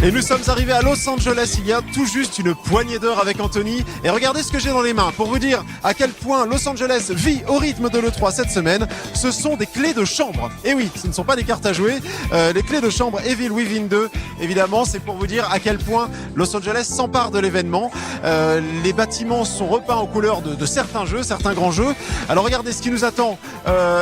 Et nous sommes arrivés à Los Angeles il y a tout juste une poignée d'heures avec Anthony. Et regardez ce que j'ai dans les mains pour vous dire à quel point Los Angeles vit au rythme de l'E3 cette semaine. Ce sont des clés de chambre. Et oui, ce ne sont pas des cartes à jouer. Les clés de chambre Evil Within 2, évidemment, c'est pour vous dire à quel point Los Angeles s'empare de l'événement. Les bâtiments sont repeints aux couleurs de certains jeux, certains grands jeux. Alors regardez ce qui nous attend.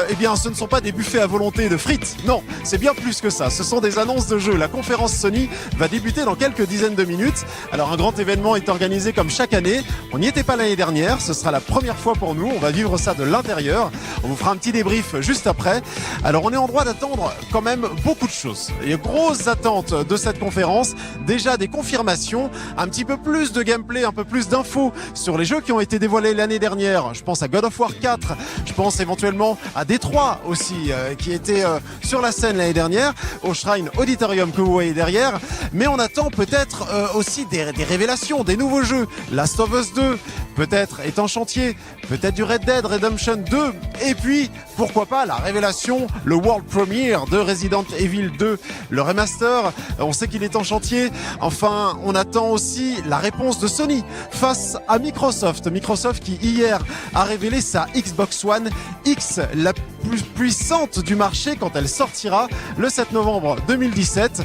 Eh bien, ce ne sont pas des buffets à volonté de frites. Non, c'est bien plus que ça. Ce sont des annonces de jeux. La conférence Sony va débuter dans quelques dizaines de minutes. Alors un grand événement est organisé comme chaque année. On n'y était pas l'année dernière, ce sera la première fois pour nous. On va vivre ça de l'intérieur. On vous fera un petit débrief juste après. Alors on est en droit d'attendre quand même beaucoup de choses. Il y a grosses attentes de cette conférence. Déjà des confirmations, un petit peu plus de gameplay, un peu plus d'infos sur les jeux qui ont été dévoilés l'année dernière. Je pense à God of War 4, je pense éventuellement à Détroit aussi, qui était sur la scène l'année dernière, au Shrine Auditorium que vous voyez derrière. Mais on attend peut-être aussi des révélations, des nouveaux jeux. Last of Us 2, peut-être est en chantier, peut-être du Red Dead Redemption 2, et puis pourquoi pas la révélation, le world premiere de Resident Evil 2, le remaster. On sait qu'il est en chantier. Enfin, on attend aussi la réponse de Sony face à Microsoft. Microsoft qui hier a révélé sa Xbox One X, la plus puissante du marché quand elle sortira le 7 novembre 2017,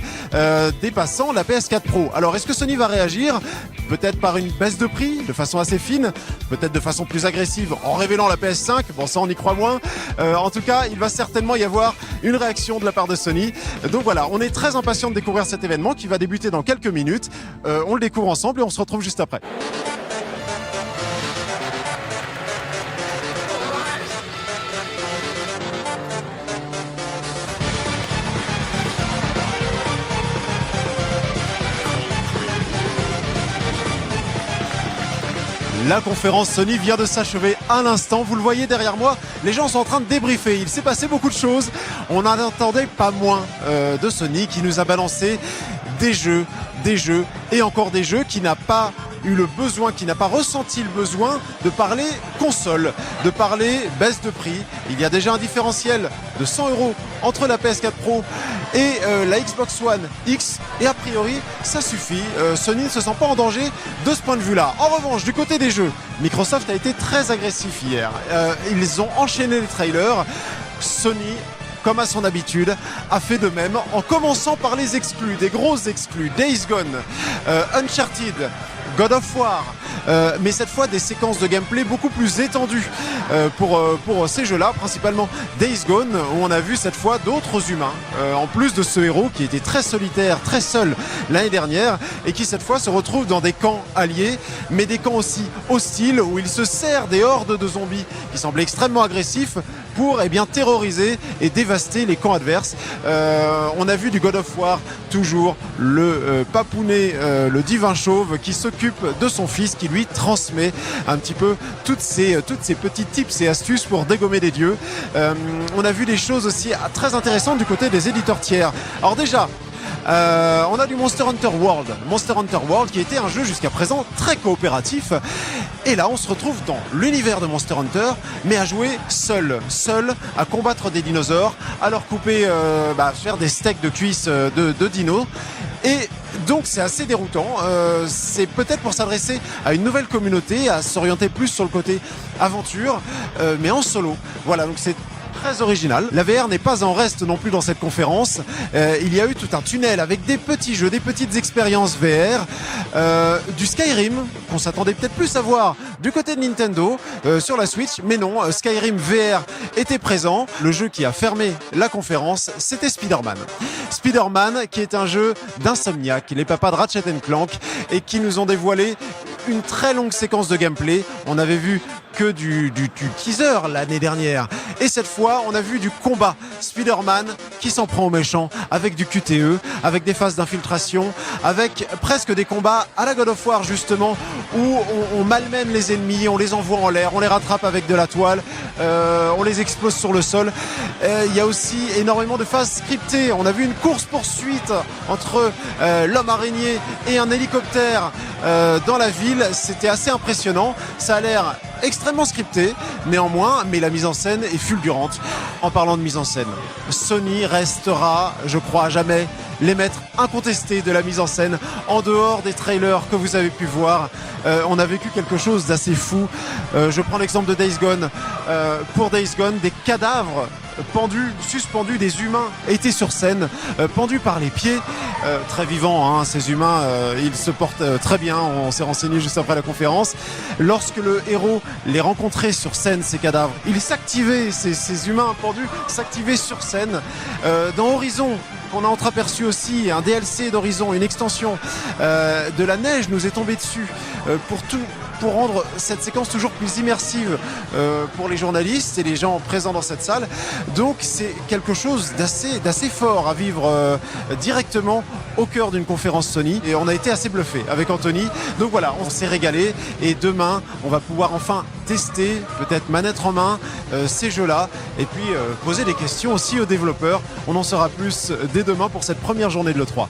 dépassant la PS4 Pro. Alors est-ce que Sony va réagir? Peut-être par une baisse de prix de façon assez fine, peut-être de façon plus agressive en révélant la PS5, bon ça on y croit moins. En tout cas, il va certainement y avoir une réaction de la part de Sony. Donc voilà, on est très impatient de découvrir cet événement qui va débuter dans quelques minutes. On le découvre ensemble et on se retrouve juste après. La conférence Sony vient de s'achever à l'instant. Vous le voyez derrière moi, les gens sont en train de débriefer. Il s'est passé beaucoup de choses. On n'en attendait pas moins de Sony qui nous a balancé des jeux et encore des jeux, qui n'a pas eu le besoin, qui n'a pas ressenti le besoin de parler console, de parler baisse de prix. Il y a déjà un différentiel de 100 € entre la PS4 Pro et la Xbox One X, et a priori ça suffit. Sony ne se sent pas en danger de ce point de vue là. En revanche, du côté des jeux, Microsoft a été très agressif hier. Ils ont enchaîné les trailers. Sony, comme à son habitude, a fait de même en commençant par les exclus, des grosses exclus. Days Gone, Uncharted, God of War, mais cette fois des séquences de gameplay beaucoup plus étendues pour ces jeux-là, principalement Days Gone, où on a vu cette fois d'autres humains, en plus de ce héros qui était très solitaire, très seul l'année dernière, et qui cette fois se retrouve dans des camps alliés, mais des camps aussi hostiles, où il se sert des hordes de zombies qui semblent extrêmement agressifs pour terroriser et dévaster les camps adverses. On a vu du God of War, toujours le papounet, le divin chauve qui s'occupe de son fils, qui lui transmet un petit peu toutes ces petits tips et astuces pour dégommer des dieux. On a vu des choses aussi très intéressantes du côté des éditeurs tiers. Alors déjà, on a du Monster Hunter World. Monster Hunter World qui était un jeu jusqu'à présent très coopératif. Et là, on se retrouve dans l'univers de Monster Hunter, mais à jouer seul, à combattre des dinosaures, à leur couper, faire des steaks de cuisses de dinos. Et donc c'est assez déroutant. C'est peut-être pour s'adresser à une nouvelle communauté, à s'orienter plus sur le côté aventure, mais en solo. Voilà, donc c'est très original. La VR n'est pas en reste non plus dans cette conférence. Il y a eu tout un tunnel avec des petits jeux, des petites expériences VR, du Skyrim qu'on s'attendait peut-être plus à voir du côté de Nintendo sur la Switch, mais non, Skyrim VR était présent. Le jeu qui a fermé la conférence, c'était Spider-Man. Spider-Man qui est un jeu d'Insomniac, les papas de Ratchet & Clank, et qui nous ont dévoilé une très longue séquence de gameplay. On avait vu que du teaser l'année dernière. Et cette fois, on a vu du combat. Spider-Man qui s'en prend aux méchants avec du QTE, avec des phases d'infiltration, avec presque des combats à la God of War justement, où on malmène les ennemis, on les envoie en l'air, on les rattrape avec de la toile, on les explose sur le sol. Il y a aussi énormément de phases scriptées. On a vu une course-poursuite entre l'homme araignée et un hélicoptère dans la ville. C'était assez impressionnant. Ça a l'air extrêmement scripté néanmoins, mais la mise en scène est fulgurante. En parlant de mise en scène, Sony restera, je crois, à jamais les maîtres incontestés de la mise en scène. En dehors des trailers que vous avez pu voir, on a vécu quelque chose d'assez fou. Je prends l'exemple de Days Gone. Pour Days Gone, des cadavres pendus, suspendus, des humains étaient sur scène, pendus par les pieds, très vivants, hein, ces humains, ils se portent très bien, on s'est renseigné juste après la conférence. Lorsque le héros les rencontrait sur scène, ces cadavres, ils s'activaient, ces humains pendus s'activaient sur scène. Dans Horizon, on a entreaperçu aussi un DLC d'Horizon, une extension, de la neige nous est tombée dessus, pour rendre cette séquence toujours plus immersive pour les journalistes et les gens présents dans cette salle. Donc c'est quelque chose d'assez fort à vivre directement au cœur d'une conférence Sony, et on a été assez bluffé avec Anthony. Donc voilà, on s'est régalé, et demain on va pouvoir enfin tester, peut-être manette en main, ces jeux-là, et puis poser des questions aussi aux développeurs. On en saura plus dès demain pour cette première journée de l'E3.